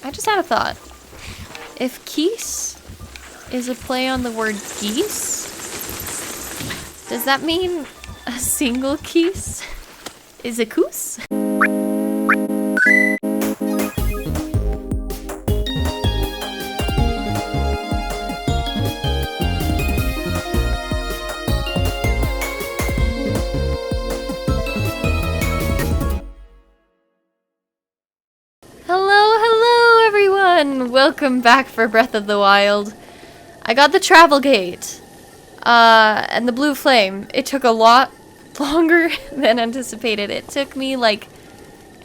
I just had a thought. If Keese is a play on the word geese, does that mean a single Keese is a goose? Hello everyone! Welcome back for Breath of the Wild. I got the travel gate. And the blue flame. It took a lot longer than anticipated. It took me like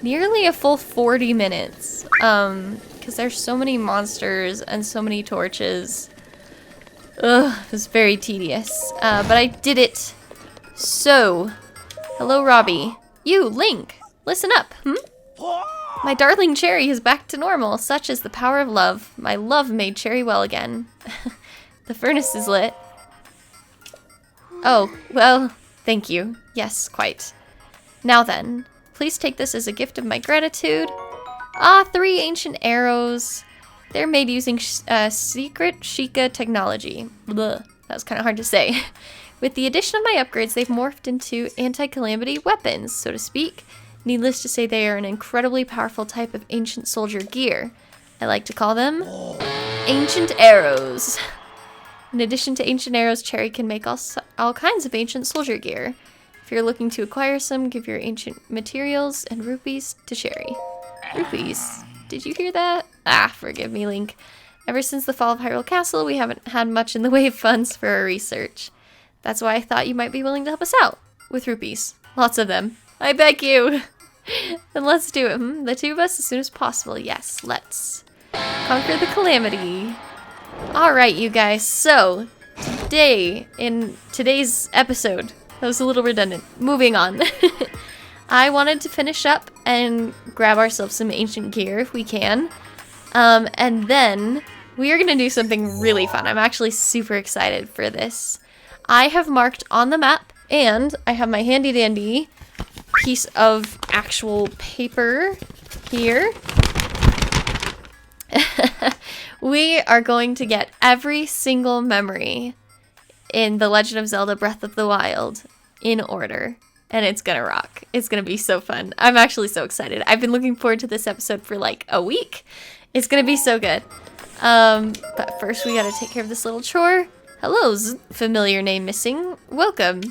nearly a full 40 minutes. Because there's so many monsters and so many torches. Ugh, it was very tedious. But I did it. So, hello Robbie. You, Link, listen up, My darling Cherry is back to normal. Such is the power of love. My love made Cherry well again. The furnace is lit. Oh, well, thank you. Yes, quite. Now then, please take this as a gift of my gratitude. 3 ancient arrows. They're made using secret Sheikah technology. Blah, that was kind of hard to say. With the addition of my upgrades, they've morphed into anti-calamity weapons, so to speak. Needless to say, they are an incredibly powerful type of ancient soldier gear. I like to call them ancient arrows. In addition to ancient arrows, Cherry can make all kinds of ancient soldier gear. If you're looking to acquire some, give your ancient materials and rupees to Cherry. Rupees? Did you hear that? Forgive me, Link. Ever since the fall of Hyrule Castle, we haven't had much in the way of funds for our research. That's why I thought you might be willing to help us out. With rupees. Lots of them. I beg you! Then let's do it, The two of us as soon as possible. Yes, let's. Conquer the calamity. Alright, you guys, so today, in today's episode, that was a little redundant, moving on. I wanted to finish up and grab ourselves some ancient gear if we can. And then we are going to do something really fun. I'm actually super excited for this. I have marked on the map, and I have my handy dandy piece of actual paper here. We are going to get every single memory in The Legend of Zelda Breath of the Wild in order. And it's gonna rock. It's gonna be so fun. I'm actually so excited. I've been looking forward to this episode for like a week. It's gonna be so good. But first we gotta take care of this little chore. Hello, familiar name missing. Welcome.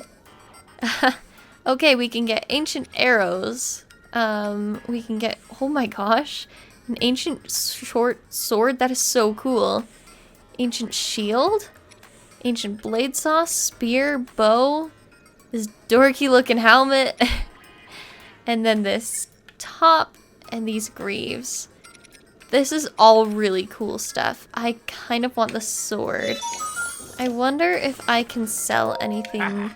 Okay, we can get ancient arrows. We can get, oh my gosh, an ancient short sword. That is so cool. Ancient shield, ancient blade saw, spear, bow, this dorky looking helmet, and then this top and these greaves. This is all really cool stuff. I kind of want the sword. I wonder if I can sell anything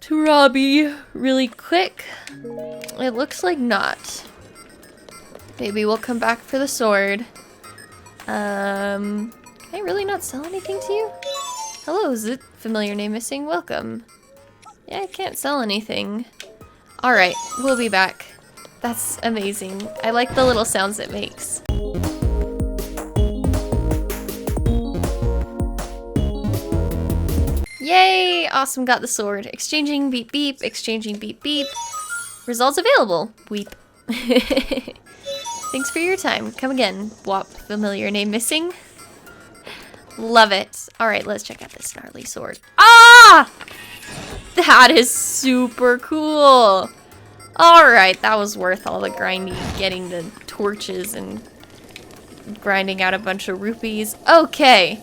to Robbie really quick. It looks like not. Maybe we'll come back for the sword. Can I really not sell anything to you? Hello, familiar name missing. Welcome. Yeah, I can't sell anything. Alright, we'll be back. That's amazing. I like the little sounds it makes. Yay! Awesome, got the sword. Exchanging beep beep, exchanging beep beep. Results available. Weep. Thanks for your time. Come again. Wop, familiar name missing. Love it. Alright, let's check out this gnarly sword. Ah! That is super cool. Alright, that was worth all the grinding, getting the torches and grinding out a bunch of rupees. Okay.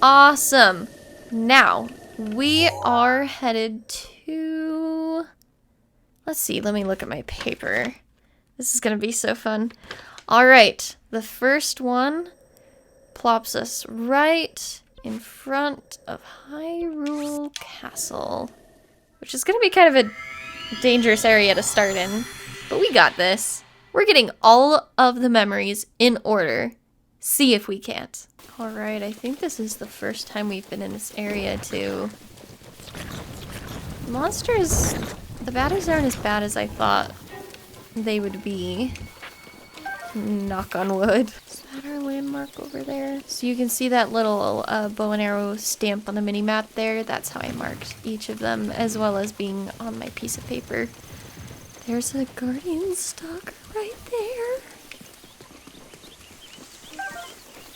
Awesome. Now, we are headed to... Let's see, let me look at my paper. This is gonna be so fun. Alright, the first one plops us right in front of Hyrule Castle, which is gonna be kind of a dangerous area to start in, but we got this. We're getting all of the memories in order. See if we can't. Alright, I think this is the first time we've been in this area too. Monsters, the baddies aren't as bad as I thought they would be. Knock on wood. Is that our landmark over there? So you can see that little bow and arrow stamp on the mini map there. That's how I marked each of them, as well as being on my piece of paper. There's a guardian stalker right there.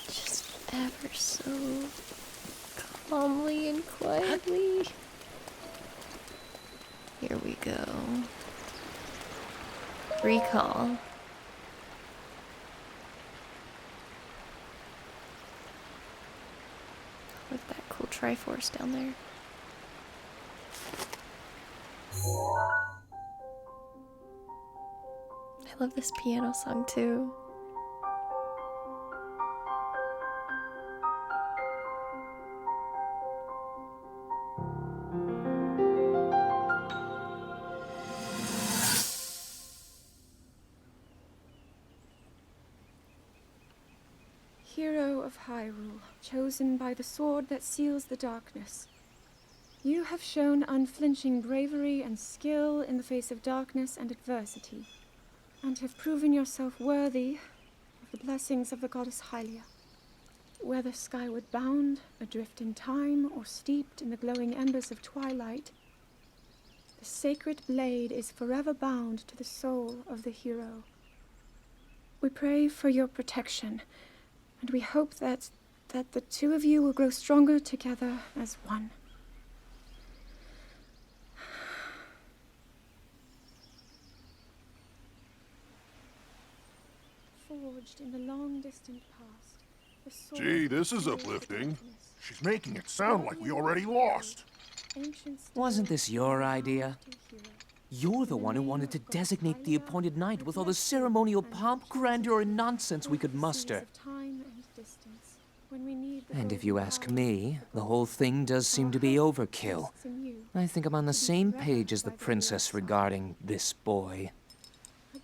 Just ever so calmly and quietly. Here we go. Recall. Look at that cool Triforce down there. I love this piano song too. Hero of Hyrule, chosen by the sword that seals the darkness. You have shown unflinching bravery and skill in the face of darkness and adversity, and have proven yourself worthy of the blessings of the goddess Hylia. Whether skyward bound, adrift in time, or steeped in the glowing embers of twilight, the sacred blade is forever bound to the soul of the hero. We pray for your protection, and we hope that the two of you will grow stronger together as one. Forged in the long distant past, the sword. Gee, this is uplifting. She's making it sound like we already lost. Wasn't this your idea? You're the one who wanted to designate the appointed night with all the ceremonial pomp, grandeur, and nonsense we could muster. And if you ask me, the whole thing does seem to be overkill. I think I'm on the same page as the princess regarding this boy.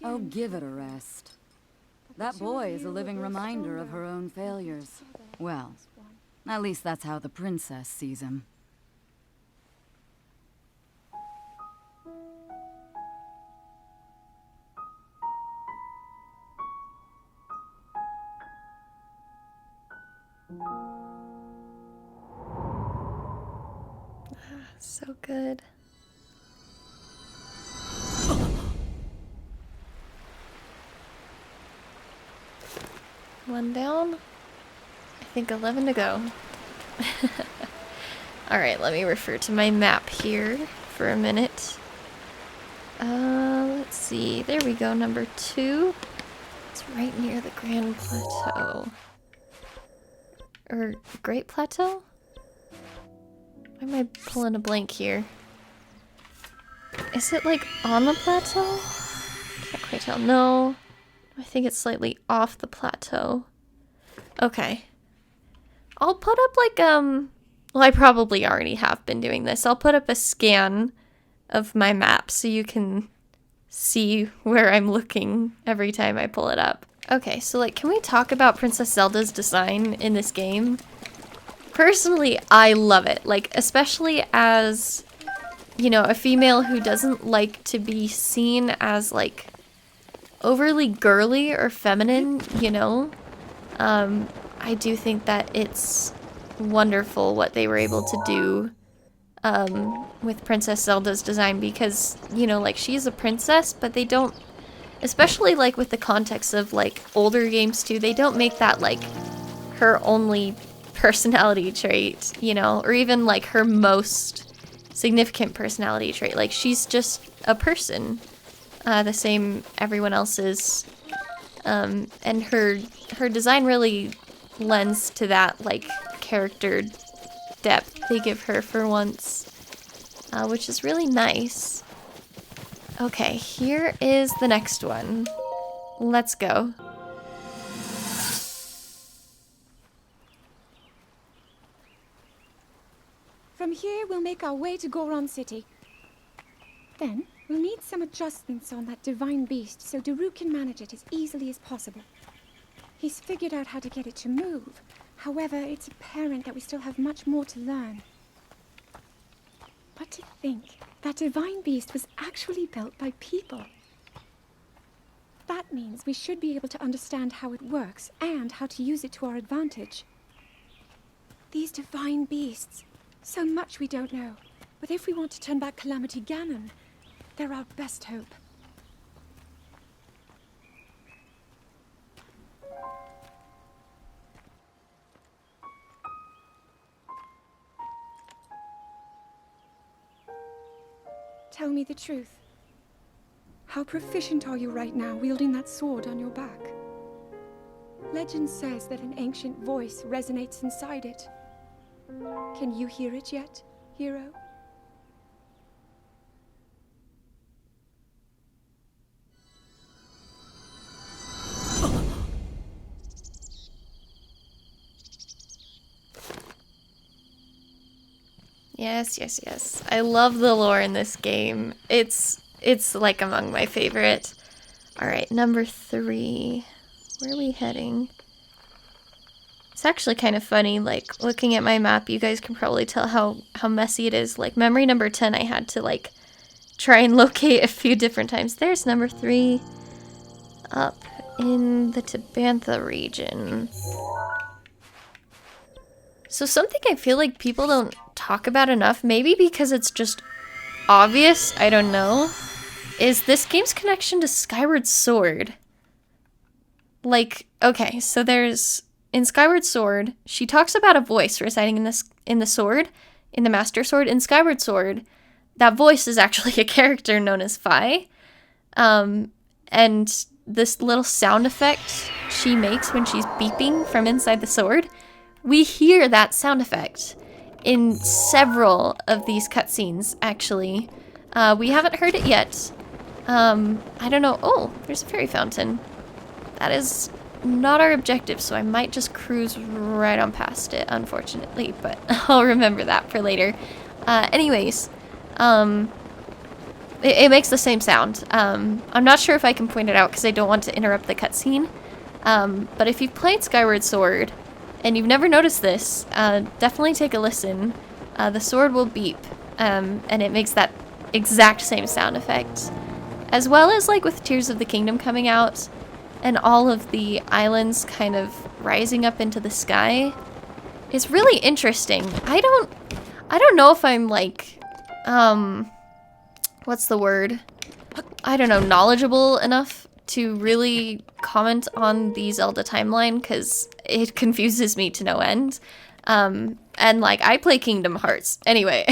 Oh, give it a rest. That boy is a living reminder of her own failures. Well, at least that's how the princess sees him. So good. One down. I think 11 to go. Alright, let me refer to my map here for a minute. Let's see. There we go, number 2. It's right near the Grand Plateau. Or Great Plateau? Why am I pulling a blank here? Is it like on the plateau? Can't quite tell. No. I think it's slightly off the plateau. Okay. I'll put up like, well, I probably already have been doing this. I'll put up a scan of my map so you can see where I'm looking every time I pull it up. Okay, so like, can we talk about Princess Zelda's design in this game? Personally, I love it. Like, especially as, you know, a female who doesn't like to be seen as, like, overly girly or feminine, you know? I do think that it's wonderful what they were able to do with Princess Zelda's design because, you know, like, she's a princess, but they don't, especially, like, with the context of, like, older games, too, they don't make that, like, her only personality trait, you know, or even, like, her most significant personality trait. Like, she's just a person, the same everyone else is, and her design really lends to that, like, character depth they give her for once, which is really nice. Okay, here is the next one. Let's go. From here, we'll make our way to Goron City. Then, we'll need some adjustments on that divine beast so Daru can manage it as easily as possible. He's figured out how to get it to move. However, it's apparent that we still have much more to learn. But to think that divine beast was actually built by people. That means we should be able to understand how it works and how to use it to our advantage. These divine beasts. So much we don't know. But if we want to turn back Calamity Ganon, they're our best hope. Tell me the truth. How proficient are you right now wielding that sword on your back? Legend says that an ancient voice resonates inside it. Can you hear it yet, hero? Yes, yes, yes. I love the lore in this game. It's like among my favorite. All right, number 3. Where are we heading? It's actually kind of funny, like, looking at my map, you guys can probably tell how messy it is. Like, memory number 10, I had to, like, try and locate a few different times. There's number 3, up in the Tabantha region. So something I feel like people don't talk about enough, maybe because it's just obvious, I don't know, is this game's connection to Skyward Sword. Like, okay, so there's, in Skyward Sword, she talks about a voice residing in the sword, in the Master Sword. In Skyward Sword, that voice is actually a character known as Fi. And this little sound effect she makes when she's beeping from inside the sword, we hear that sound effect in several of these cutscenes, actually. We haven't heard it yet. I don't know. Oh, there's a fairy fountain. That is not our objective, so I might just cruise right on past it, unfortunately, but I'll remember that for later. Anyways, it makes the same sound. I'm not sure if I can point it out because I don't want to interrupt the cutscene, but if you've played Skyward Sword and you've never noticed this, definitely take a listen. The sword will beep, and it makes that exact same sound effect. As well as, like, with Tears of the Kingdom coming out, and all of the islands kind of rising up into the sky. It's really interesting. I don't know if I'm, like, what's the word? I don't know, knowledgeable enough to really comment on the Zelda timeline, because it confuses me to no end. And, like, I play Kingdom Hearts. Anyway,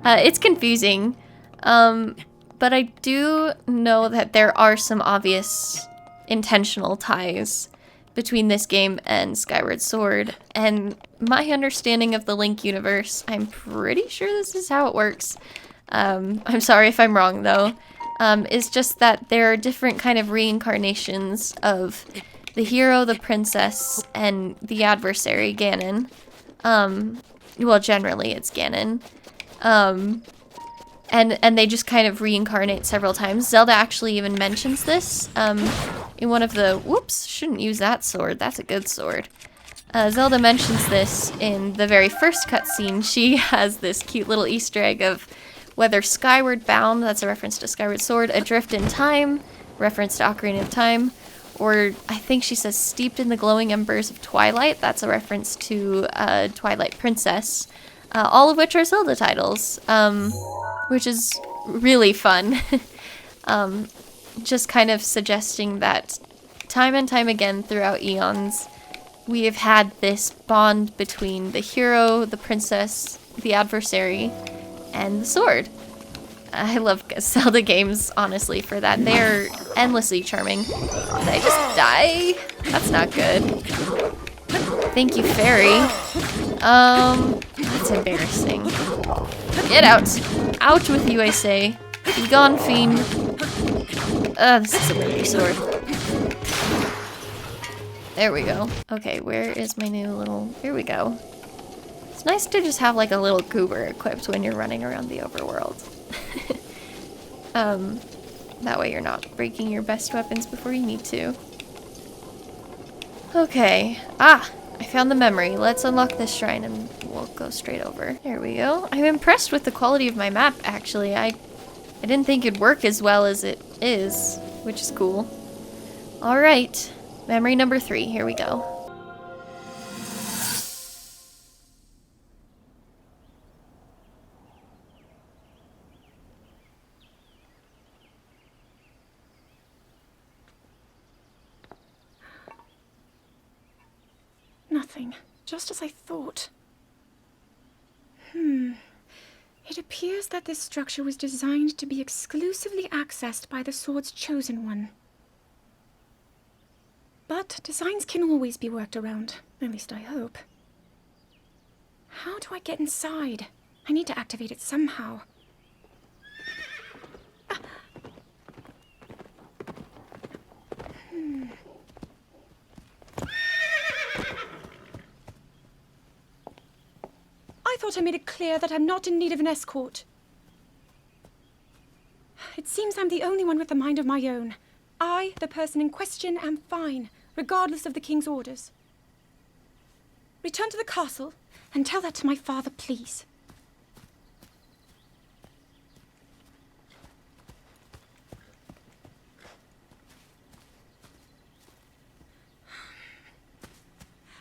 it's confusing. But I do know that there are some obvious intentional ties between this game and Skyward Sword. And my understanding of the Link universe, I'm pretty sure this is how it works. I'm sorry if I'm wrong, though. Is just that there are different kind of reincarnations of the hero, the princess, and the adversary, Ganon. Well, generally it's Ganon. And they just kind of reincarnate several times. Zelda actually even mentions this in one of the... Whoops, shouldn't use that sword. That's a good sword. Zelda mentions this in the very first cutscene. She has this cute little Easter egg of whether Skyward Bound, that's a reference to Skyward Sword, Adrift in Time, reference to Ocarina of Time, or I think she says Steeped in the Glowing Embers of Twilight, that's a reference to Twilight Princess, all of which are Zelda titles, which is really fun. Just kind of suggesting that time and time again throughout eons, we have had this bond between the hero, the princess, the adversary, and the sword. I love Zelda games, honestly, for that. They're endlessly charming. Did I just die? That's not good. Thank you, fairy. That's embarrassing. Get out. Out with you, I say. Be gone, fiend. This is a wimpy sword. There we go. Okay, where is my new little... Here we go. It's nice to just have, like, a little goober equipped when you're running around the overworld. That way you're not breaking your best weapons before you need to. Okay. Ah! I found the memory. Let's unlock this shrine and we'll go straight over. There we go. I'm impressed with the quality of my map, actually. I didn't think it'd work as well as it is, which is cool. Alright, memory number 3, here we go. Nothing. Just as I thought. It appears that this structure was designed to be exclusively accessed by the sword's chosen one. But designs can always be worked around. At least I hope. How do I get inside? I need to activate it somehow. I thought I made it clear that I'm not in need of an escort. It seems I'm the only one with a mind of my own. I, the person in question, am fine, regardless of the king's orders. Return to the castle and tell that to my father, please.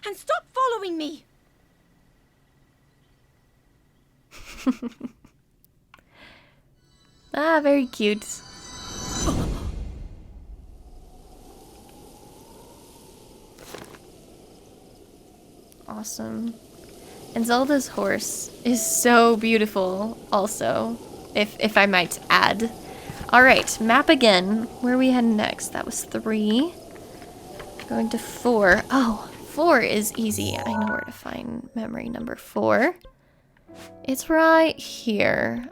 And stop following me! Ah, very cute. Awesome. And Zelda's horse is so beautiful also, if I might add. Alright, map again. Where are we heading next? That was 3. Going to 4. Oh, 4 is easy. I know where to find memory number 4. It's right here.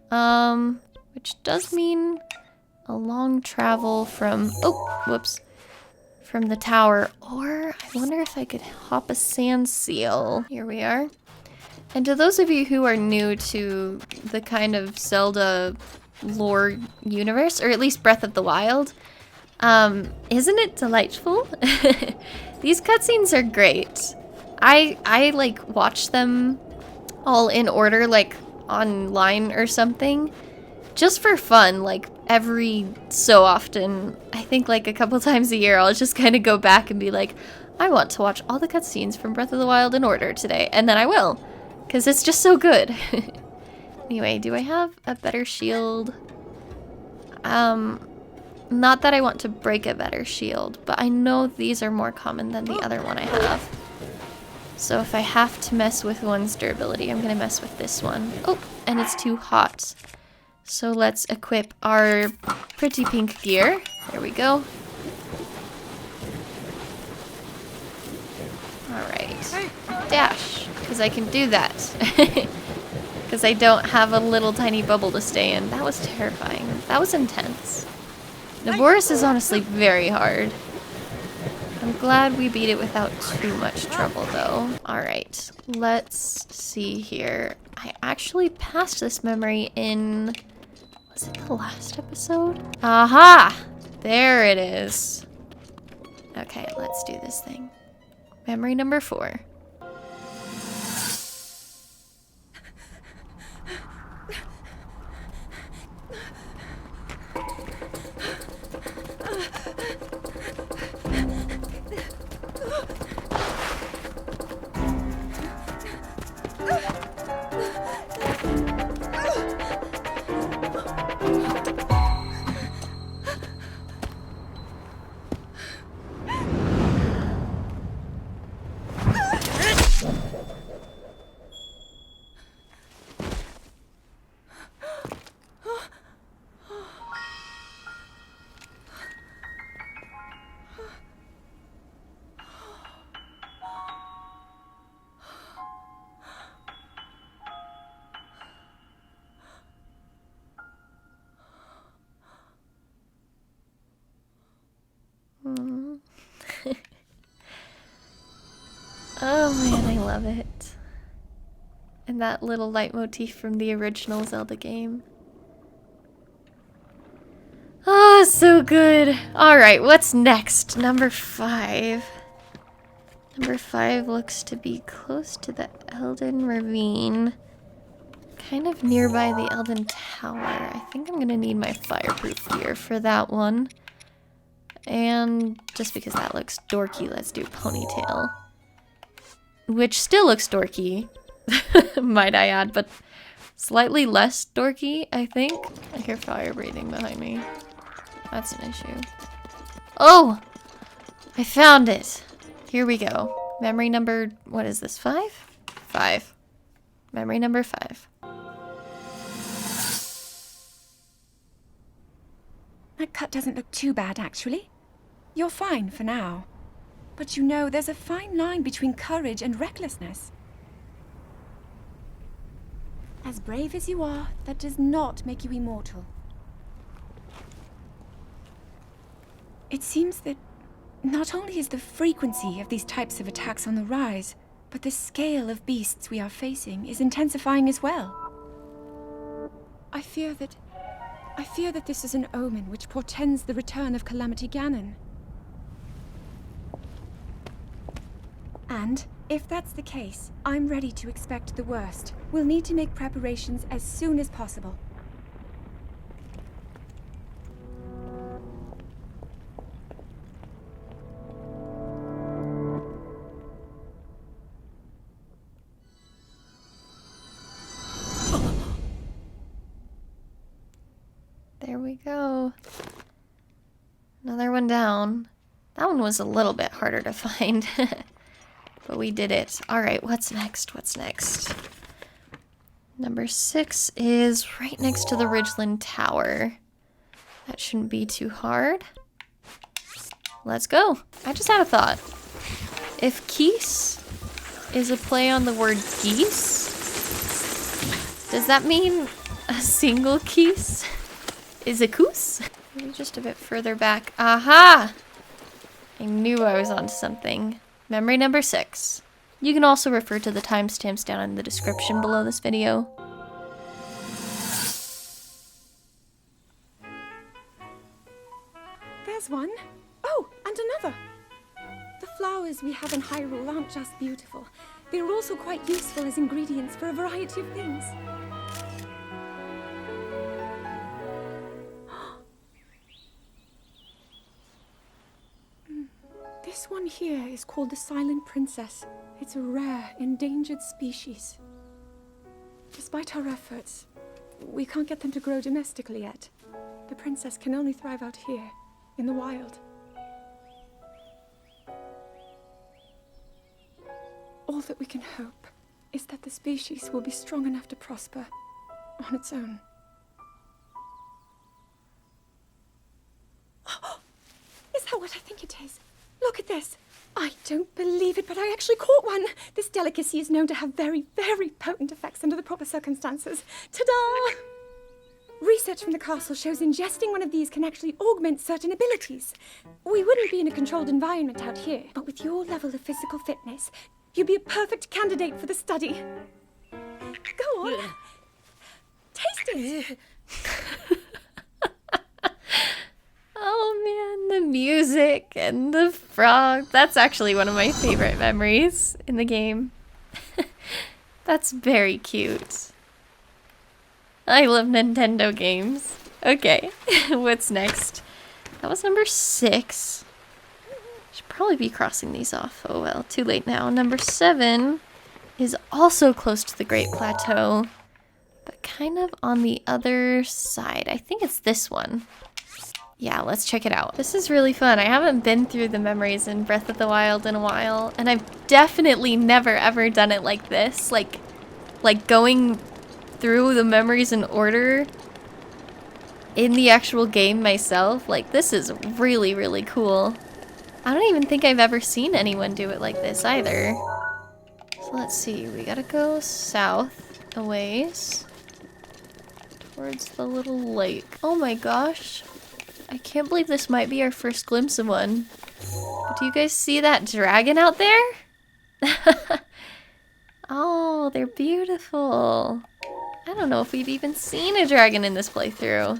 Which does mean a long travel from, oh, whoops, from the tower. Or I wonder if I could hop a sand seal. Here we are. And to those of you who are new to the kind of Zelda lore universe, or at least Breath of the Wild, isn't it delightful? These cutscenes are great. I like watch them all in order, like online or something, just for fun. Like every so often, I think like a couple times a year, I'll just kind of go back and be like, I want to watch all the cutscenes from Breath of the Wild in order today, and then I will, because it's just so good. Anyway, do I have a better shield? Not that I want to break a better shield, but I know these are more common than the other one I have. So if I have to mess with one's durability, I'm gonna mess with this one. Oh, and it's too hot. So let's equip our pretty pink gear. There we go. Alright. Dash, because I can do that. Because I don't have a little tiny bubble to stay in. That was terrifying. That was intense. Naboris is honestly very hard. I'm glad we beat it without too much trouble, though. Alright, let's see here. I actually passed this memory in... was it the last episode? Aha! There it is. Okay, let's do this thing. Memory number 4. Oh man, I love it. And that little leitmotif from the original Zelda game. Oh, so good. Alright, what's next? Number 5. Number 5 looks to be close to the Elden Ravine. Kind of nearby the Elden Tower. I think I'm gonna need my fireproof gear for that one. And just because that looks dorky, let's do ponytail. Which still looks dorky, might I add, but slightly less dorky, I think. I hear fire breathing behind me. That's an issue. Oh! I found it! Here we go. Memory number, what is this, 5? 5. Memory number 5. That cut doesn't look too bad, actually. You're fine for now. But you know, there's a fine line between courage and recklessness. As brave as you are, that does not make you immortal. It seems that not only is the frequency of these types of attacks on the rise, but the scale of beasts we are facing is intensifying as well. I fear that this is an omen which portends the return of Calamity Ganon. And, if that's the case, I'm ready to expect the worst. We'll need to make preparations as soon as possible. There we go. Another one down. That one was a little bit harder to find. But we did it. Alright, what's next? What's next? Number 6 is right next to the Ridgeland Tower. That shouldn't be too hard. Let's go. I just had a thought. If Keese is a play on the word geese, does that mean a single Keese is a goose? Maybe just a bit further back. Aha! I knew I was onto something. Memory number 6. You can also refer to the timestamps down in the description below this video. There's one. Oh, and another. The flowers we have in Hyrule aren't just beautiful. They're also quite useful as ingredients for a variety of things. This one here is called the Silent Princess. It's a rare, endangered species. Despite our efforts, we can't get them to grow domestically yet. The princess can only thrive out here, in the wild. All that we can hope is that the species will be strong enough to prosper on its own. Is that what I think it is? Look at this. I don't believe it, but I actually caught one. This delicacy is known to have very, very potent effects under the proper circumstances. Ta-da! Research from the castle shows ingesting one of these can actually augment certain abilities. We wouldn't be in a controlled environment out here, but with your level of physical fitness, you'd be a perfect candidate for the study. Go on. Taste it. Oh man, the music and the frog. That's actually one of my favorite memories in the game. That's very cute. I love Nintendo games. Okay, what's next? That was number 6. Should probably be crossing these off. Oh well, too late now. Number 7 is also close to the Great Plateau, but kind of on the other side. I think it's this one. Yeah, let's check it out. This is really fun. I haven't been through the memories in Breath of the Wild in a while, and I've definitely never ever done it like this. Like going through the memories in order in the actual game myself. Like, this is really, really cool. I don't even think I've ever seen anyone do it like this either. So let's see, we gotta go south a ways towards the little lake. Oh my gosh. I can't believe this might be our first glimpse of one. But do you guys see that dragon out there? Oh, they're beautiful. I don't know if we've even seen a dragon in this playthrough.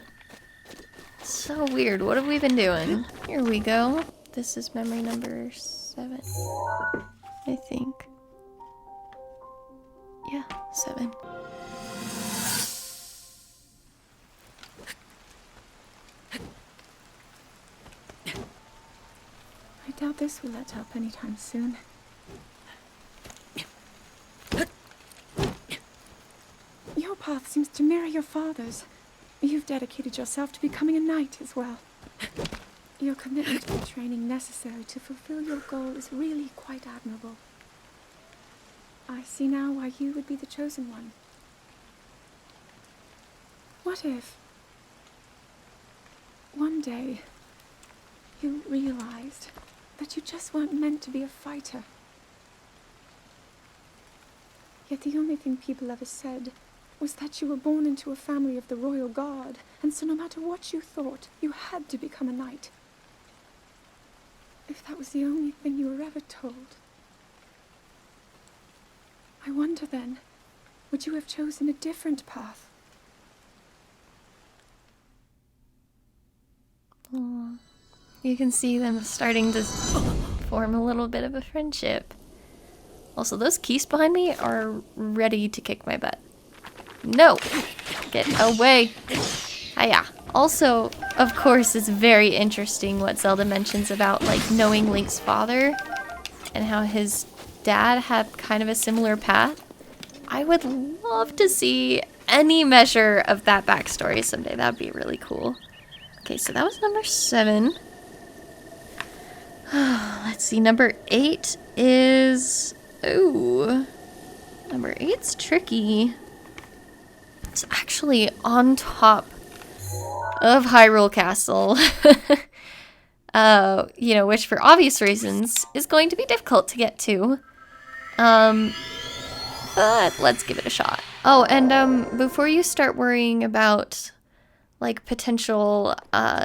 So weird. What have we been doing? Here we go. This is memory number 7, I think. Yeah, 7. this will let up anytime soon. Your path seems to mirror your father's. You've dedicated yourself to becoming a knight as well. Your commitment to the training necessary to fulfill your goal is really quite admirable. I see now why you would be the chosen one. What if one day you realized that you just weren't meant to be a fighter? Yet the only thing people ever said was that you were born into a family of the royal guard, and so no matter what you thought, you had to become a knight. If that was the only thing you were ever told, I wonder then, would you have chosen a different path? Aw. You can see them starting to form a little bit of a friendship. Also, those keys behind me are ready to kick my butt. No! Get away! Hiya. Also, of course, it's very interesting what Zelda mentions about, like, knowing Link's father and how his dad had kind of a similar path. I would love to see any measure of that backstory someday. That would be really cool. Okay, so that was number 7. Let's see, number 8 is... Ooh. Number 8's tricky. It's actually on top of Hyrule Castle. You know, which for obvious reasons is going to be difficult to get to. But let's give it a shot. Oh, and before you start worrying about like potential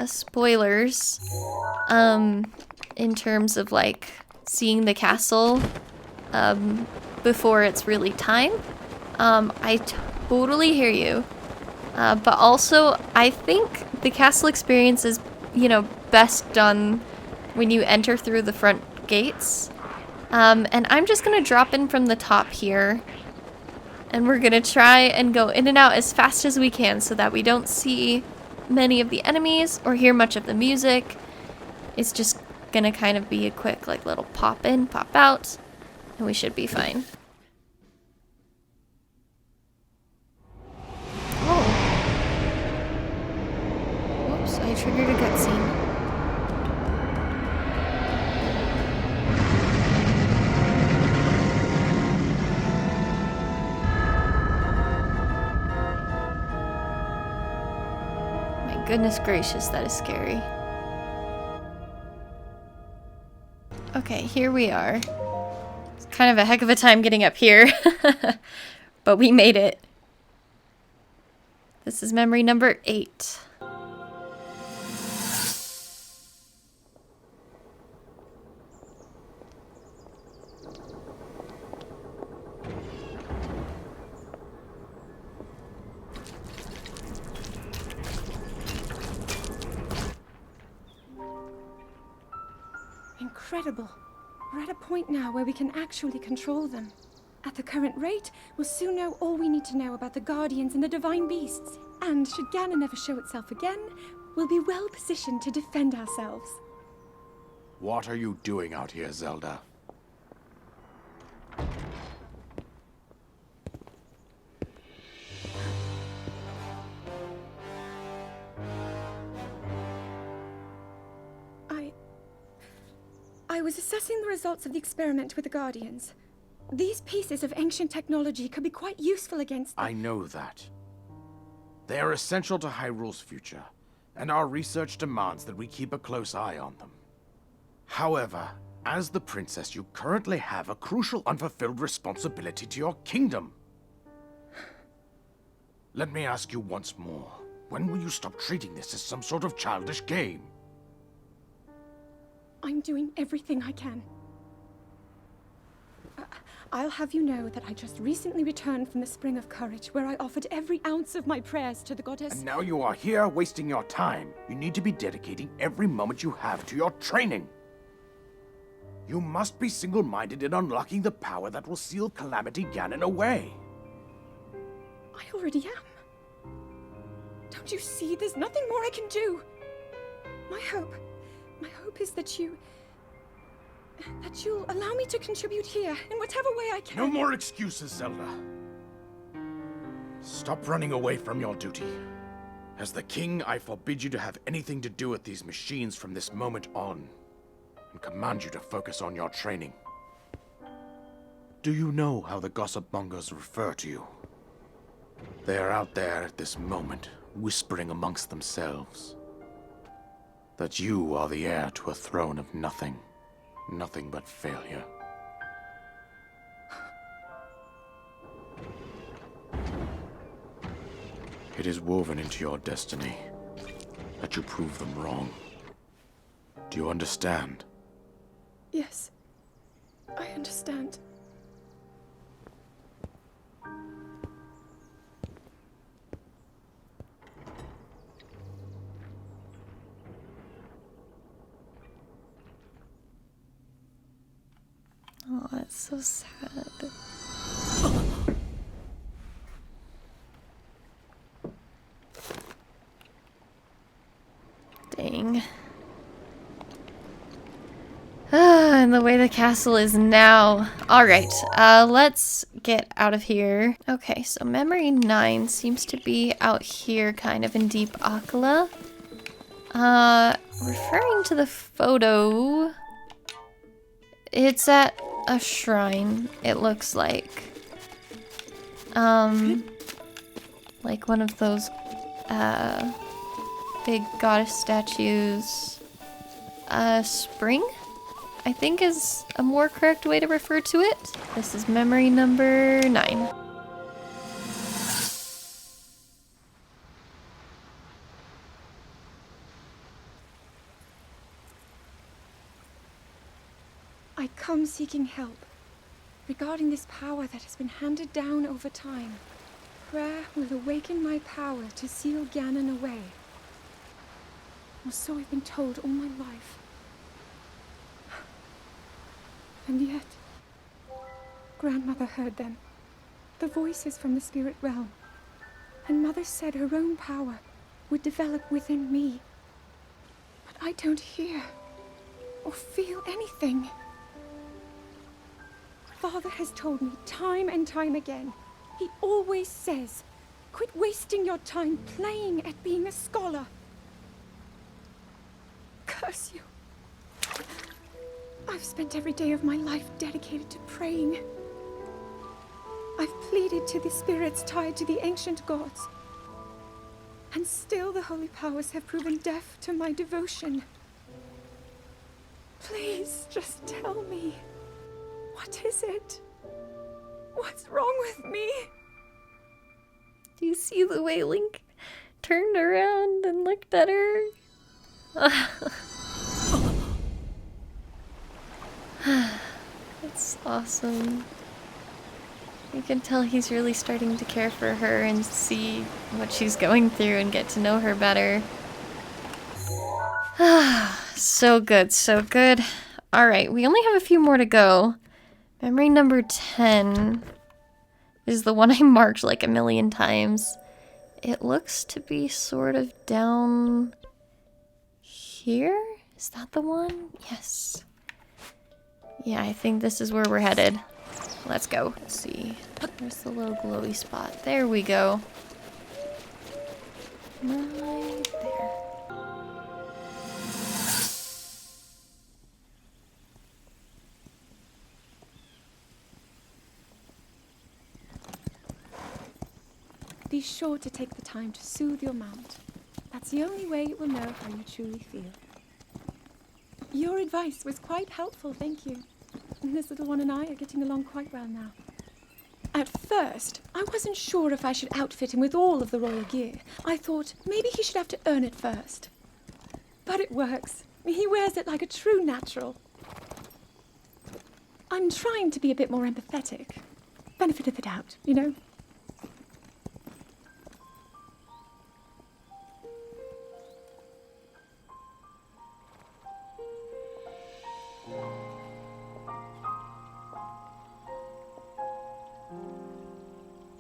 spoilers, in terms of like seeing the castle before it's really time, I totally hear you. But also, I think the castle experience is, you know, best done when you enter through the front gates. And I'm just gonna drop in from the top here. And we're gonna try and go in and out as fast as we can so that we don't see many of the enemies or hear much of the music. It's just gonna kind of be a quick, like, little pop in, pop out, and we should be fine. Oh. Whoops, I triggered a cutscene. Goodness gracious, that is scary. Okay, here we are. It's kind of a heck of a time getting up here. But we made it. This is memory number 8. Incredible. We're at a point now where we can actually control them. At the current rate, we'll soon know all we need to know about the Guardians and the Divine Beasts. And should Ganon ever show itself again, we'll be well positioned to defend ourselves. What are you doing out here, Zelda? I was assessing the results of the experiment with the Guardians. These pieces of ancient technology could be quite useful against them. I know that. They are essential to Hyrule's future, and our research demands that we keep a close eye on them. However, as the princess, you currently have a crucial unfulfilled responsibility to your kingdom. Let me ask you once more, when will you stop treating this as some sort of childish game? I'm doing everything I can. I'll have you know that I just recently returned from the Spring of Courage, where I offered every ounce of my prayers to the goddess. And now you are here wasting your time. You need to be dedicating every moment you have to your training. You must be single-minded in unlocking the power that will seal Calamity Ganon away. I already am. Don't you see? There's nothing more I can do. My hope is that you that you'll allow me to contribute here in whatever way I can. No more excuses, Zelda. Stop running away from your duty. As the king, I forbid you to have anything to do with these machines from this moment on, and command you to focus on your training. Do you know how the gossip mongers refer to you? They are out there at this moment, whispering amongst themselves that you are the heir to a throne of nothing. Nothing but failure. It is woven into your destiny that you prove them wrong. Do you understand? Yes, I understand. Oh, that's so sad. Dang. And the way the castle is now. Alright, let's get out of here. Okay, so memory 9 seems to be out here, kind of in Deep Akala. Referring to the photo, it's at a shrine, it looks like. Like one of those, big goddess statues. Spring, I think, is a more correct way to refer to it. This is memory number 9. I come seeking help regarding this power that has been handed down over time. Prayer will awaken my power to seal Ganon away. Or so I've been told all my life. And yet, Grandmother heard them. The voices from the spirit realm. And Mother said her own power would develop within me. But I don't hear or feel anything. Father has told me time and time again. He always says, quit wasting your time playing at being a scholar. Curse you. I've spent every day of my life dedicated to praying. I've pleaded to the spirits tied to the ancient gods. And still the holy powers have proven deaf to my devotion. Please, just tell me. What is it? What's wrong with me? Do you see the way Link turned around and looked at her? That's awesome. You can tell he's really starting to care for her and see what she's going through and get to know her better. So good, so good. Alright, we only have a few more to go. Memory number 10 is the one I marked like a million times. It looks to be sort of down here? Is that the one? Yes. Yeah, I think this is where we're headed. Let's go. Let's see. Where's the little glowy spot? There we go. Right there. Be sure to take the time to soothe your mount. That's the only way it will know how you truly feel. Your advice was quite helpful, thank you. This little one and I are getting along quite well now. At first, I wasn't sure if I should outfit him with all of the royal gear. I thought maybe he should have to earn it first. But it works. He wears it like a true natural. I'm trying to be a bit more empathetic. Benefit of the doubt, you know?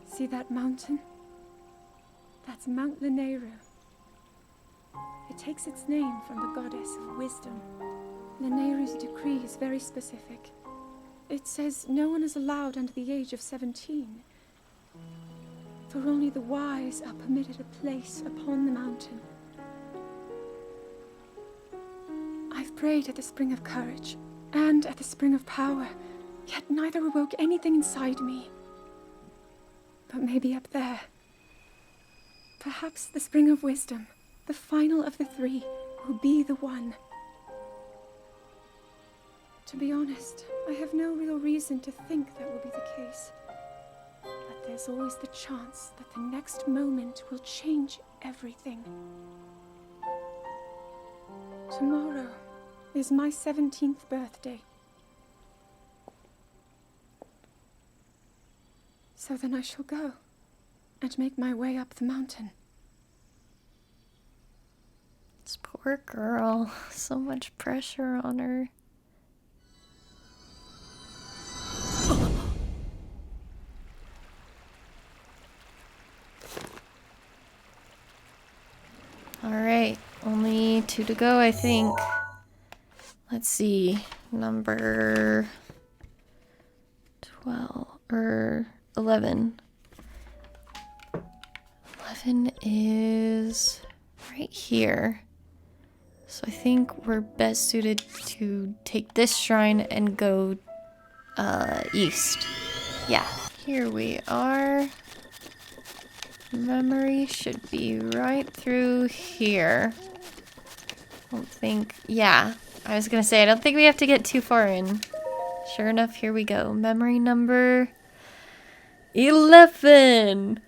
See that mountain? That's Mount Lanayru. It takes its name from the goddess of wisdom. Nehru's decree is very specific. It says no one is allowed under the age of 17. For only the wise are permitted a place upon the mountain. I've prayed at the spring of courage and at the spring of power, yet neither awoke anything inside me. But maybe up there. Perhaps the spring of wisdom, the final of the three, will be the one. To be honest, I have no real reason to think that will be the case. But there's always the chance that the next moment will change everything. Tomorrow is my 17th birthday. So then I shall go and make my way up the mountain. This poor girl. So much pressure on her. Alright, only 2 to go, I think. Let's see. Number 12 or 11. 11 is right here. So I think we're best suited to take this shrine and go east. Yeah, here we are. Memory should be right through here. I don't think, yeah, I was gonna say, I don't think we have to get too far in. Sure enough, here we go. Memory number 11.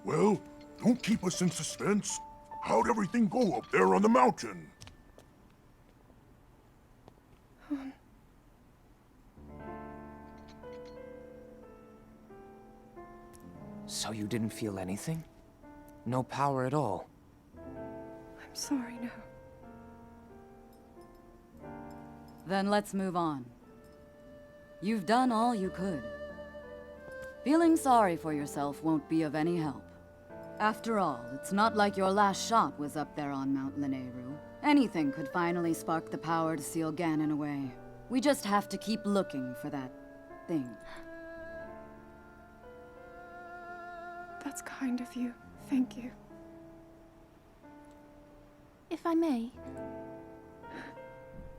Well, don't keep us in suspense. How'd everything go up there on the mountain? So you didn't feel anything? No power at all? I'm sorry, no. Then let's move on. You've done all you could. Feeling sorry for yourself won't be of any help. After all, it's not like your last shot was up there on Mount Lanayru. Anything could finally spark the power to seal Ganon away. We just have to keep looking for that thing. That's kind of you. Thank you. If I may,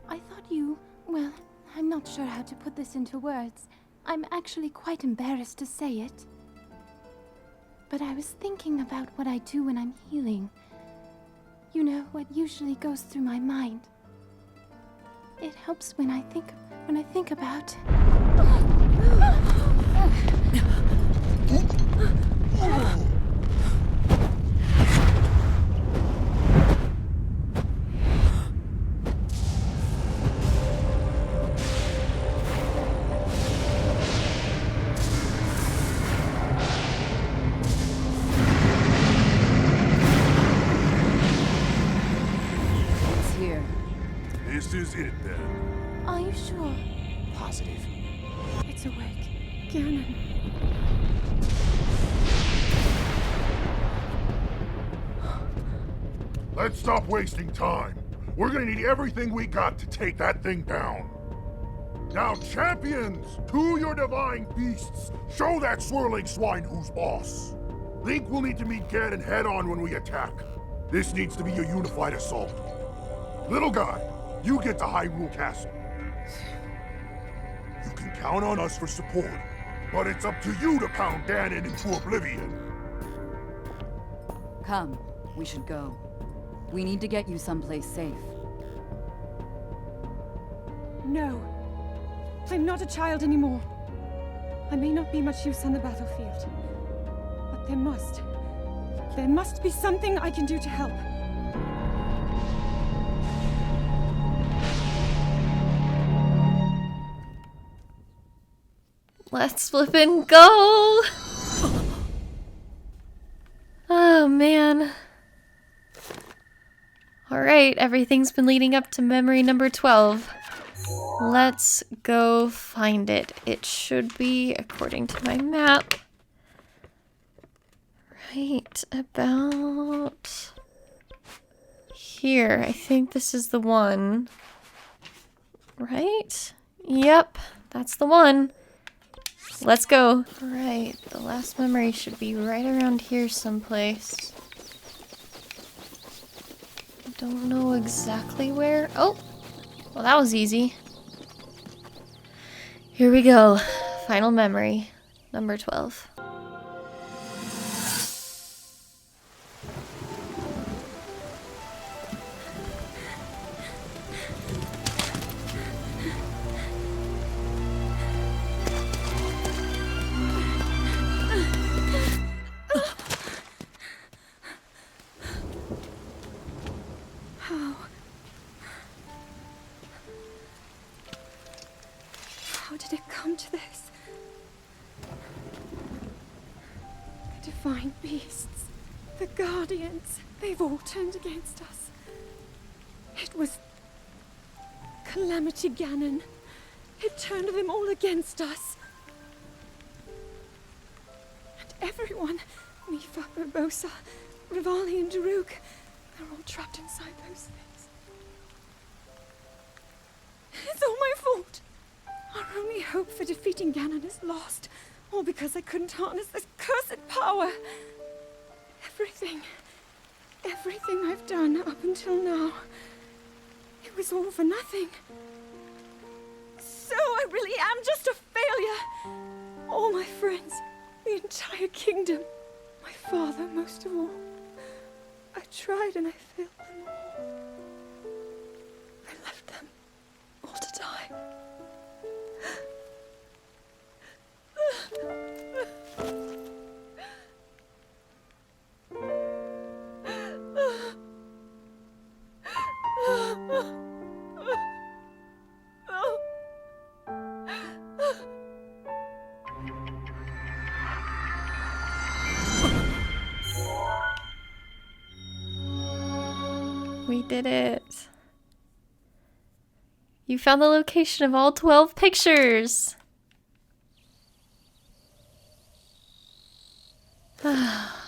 I thought you... well, I'm not sure how to put this into words. I'm actually quite embarrassed to say it. But I was thinking about what I do when I'm healing. You know, what usually goes through my mind. It helps when I think about... This is it, then. Are you sure? Positive. It's awake. Ganon. Let's stop wasting time. We're gonna need everything we got to take that thing down. Now, champions, to your divine beasts, show that swirling swine who's boss. Link will need to meet Ganon head-on when we attack. This needs to be a unified assault. Little guy, you get to Hyrule Castle. You can count on us for support, but it's up to you to pound Ganon into oblivion. Come, we should go. We need to get you someplace safe. No. I'm not a child anymore. I may not be much use on the battlefield, but there must be something I can do to help. Let's flip and go! man. Alright, everything's been leading up to memory number 12. Let's go find it. It should be, according to my map, right about here. I think this is the one. Right? Yep, that's the one. Let's go. Alright, the last memory should be right around here someplace. Don't know exactly where. Oh! Well, that was easy. Here we go. Final memory. Number 12. How did it come to this? The divine beasts, the guardians, they've all turned against us. It was Calamity Ganon. It turned them all against us. And everyone, Mifa, Urbosa, Rivali and Daruk, they're all trapped inside those things. It's all my fault. Our only hope for defeating Ganon is lost, all because I couldn't harness this cursed power. Everything I've done up until now, it was all for nothing. So I really am just a failure. All my friends, the entire kingdom, my father most of all. I tried and I failed them all. I left them all to die. We did it. You found the location of all 12 pictures.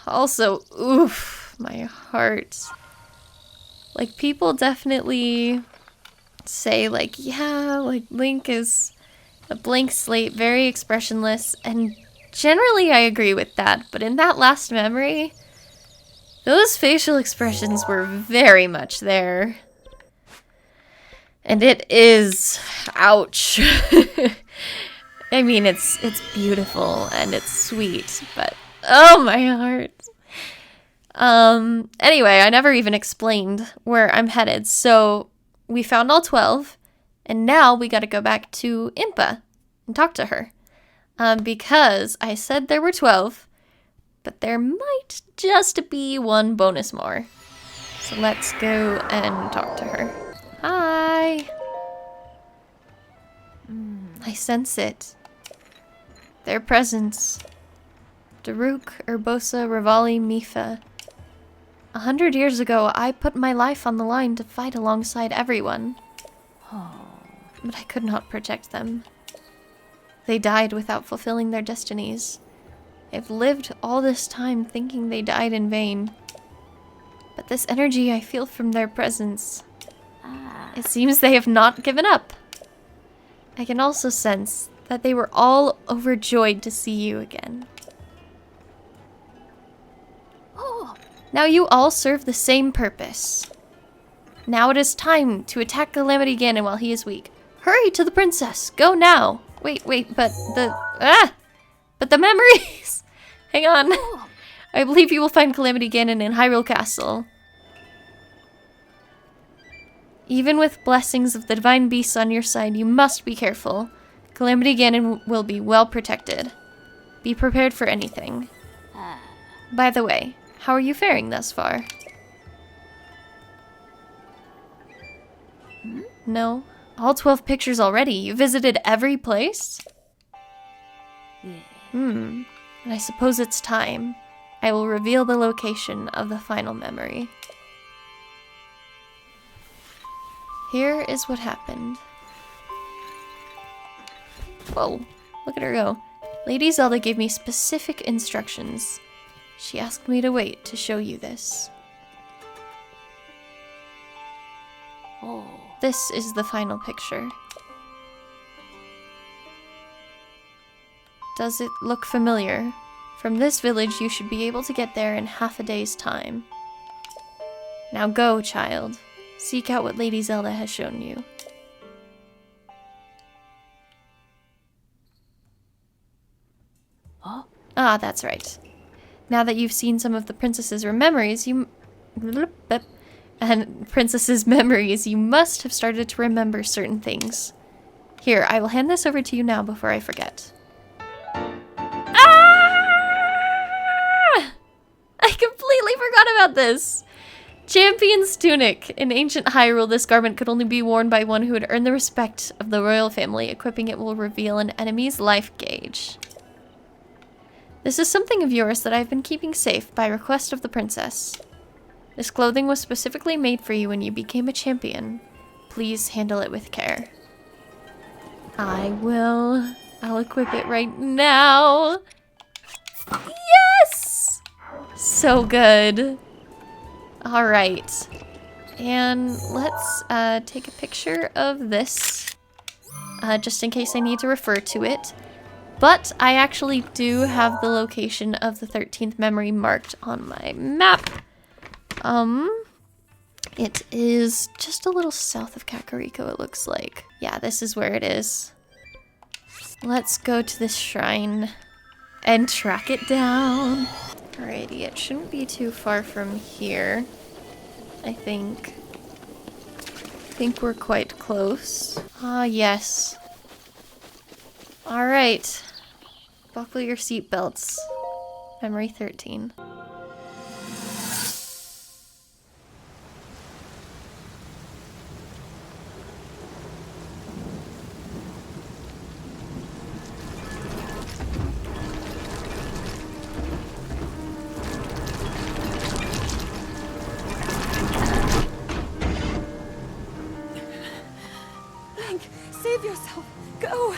Also, oof, my heart. Like, people definitely say, like, yeah, like, Link is a blank slate, very expressionless, and generally I agree with that, but in that last memory, those facial expressions were very much there. And it is, ouch. I mean, it's beautiful and it's sweet, but oh my heart. Anyway, I never even explained where I'm headed. So we found all 12, and now we gotta go back to Impa and talk to her. Because I said there were 12, but there might just be one bonus more. So let's go and talk to her. Hi! I sense it. Their presence. Daruk, Urbosa, Rivali, Mifa. 100 years ago, I put my life on the line to fight alongside everyone. But I could not protect them. They died without fulfilling their destinies. I've lived all this time thinking they died in vain. But this energy I feel from their presence, it seems they have not given up. I can also sense that they were all overjoyed to see you again. Now you all serve the same purpose. Now it is time to attack Calamity Ganon while he is weak. Hurry to the princess! Go now! Wait, but the memories! Hang on. I believe you will find Calamity Ganon in Hyrule Castle. Even with blessings of the divine beasts on your side, you must be careful. Calamity Ganon will be well protected. Be prepared for anything. By the way, how are you faring thus far? No? All 12 pictures already? You visited every place? And I suppose it's time. I will reveal the location of the final memory. Here is what happened. Whoa, look at her go. Lady Zelda gave me specific instructions. She asked me to wait to show you this. Oh. This is the final picture. Does it look familiar? From this village, you should be able to get there in half a day's time. Now go, child. Seek out what Lady Zelda has shown you. Huh? Ah, that's right. Now that you've seen some of the princess's memories, you must have started to remember certain things. Here, I will hand this over to you now before I forget. I completely forgot about this! Champion's Tunic. In ancient Hyrule, this garment could only be worn by one who had earned the respect of the royal family. Equipping it will reveal an enemy's life gauge. This is something of yours that I've been keeping safe by request of the princess. This clothing was specifically made for you when you became a champion. Please handle it with care. I will. I'll equip it right now. Yes! So good. All right. And let's take a picture of this, just in case I need to refer to it. But I actually do have the location of the 13th memory marked on my map. It is just a little south of Kakariko, it looks like. Yeah, this is where it is. Let's go to this shrine and track it down. Alrighty, it shouldn't be too far from here, I think. I think we're quite close. Ah, yes. Alright. Buckle your seatbelts. Memory 13. Link, save yourself. Go.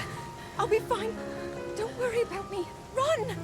I'll be fine. Don't worry about me. Run!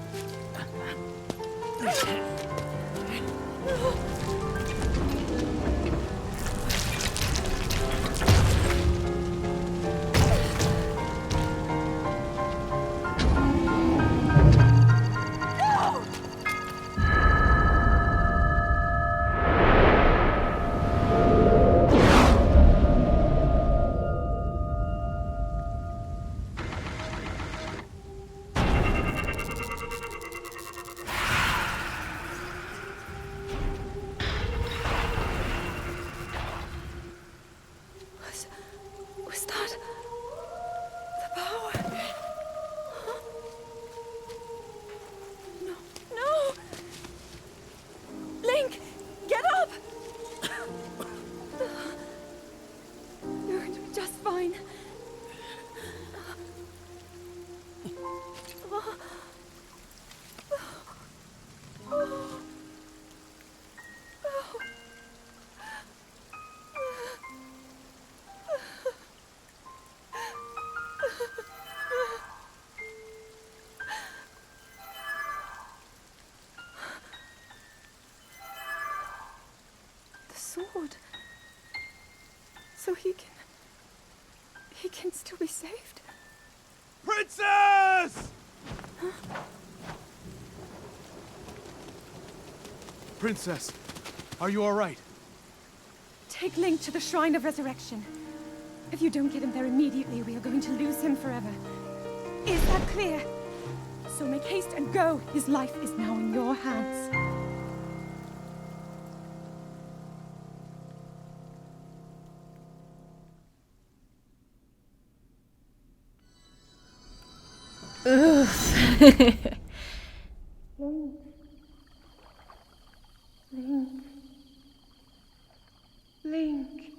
Was that the power? Huh? No, no! Link, get up! You're going to be just fine. The sword. So he can still be saved. Princess! Princess, are you all right? Take Link to the Shrine of Resurrection. If you don't get him there immediately, we are going to lose him forever. Is that clear? So make haste and go. His life is now in your hands. Oof. Link.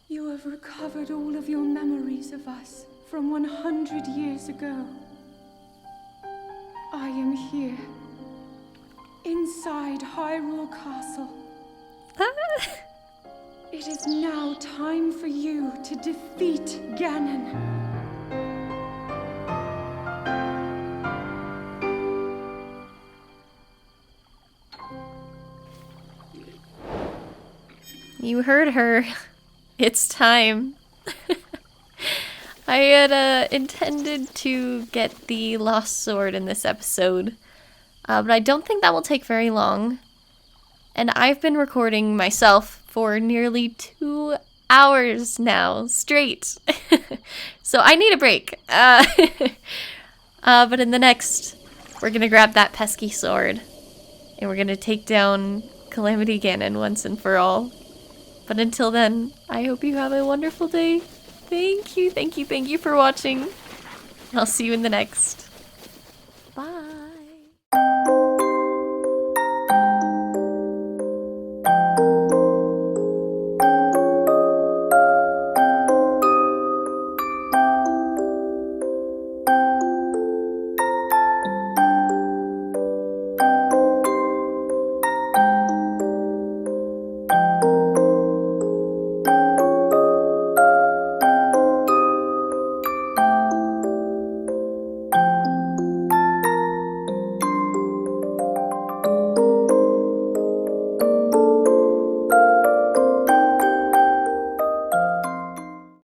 You have recovered all of your memories of us from 100 years ago. I am here, inside Hyrule Castle. It is now time for you to defeat Ganon. You heard her. It's time. I had intended to get the Lost Sword in this episode, but I don't think that will take very long. And I've been recording myself for nearly 2 hours now, straight. So I need a break. But in the next, we're gonna grab that pesky sword, and we're gonna take down Calamity Ganon once and for all. But until then, I hope you have a wonderful day. Thank you for watching. I'll see you in the next.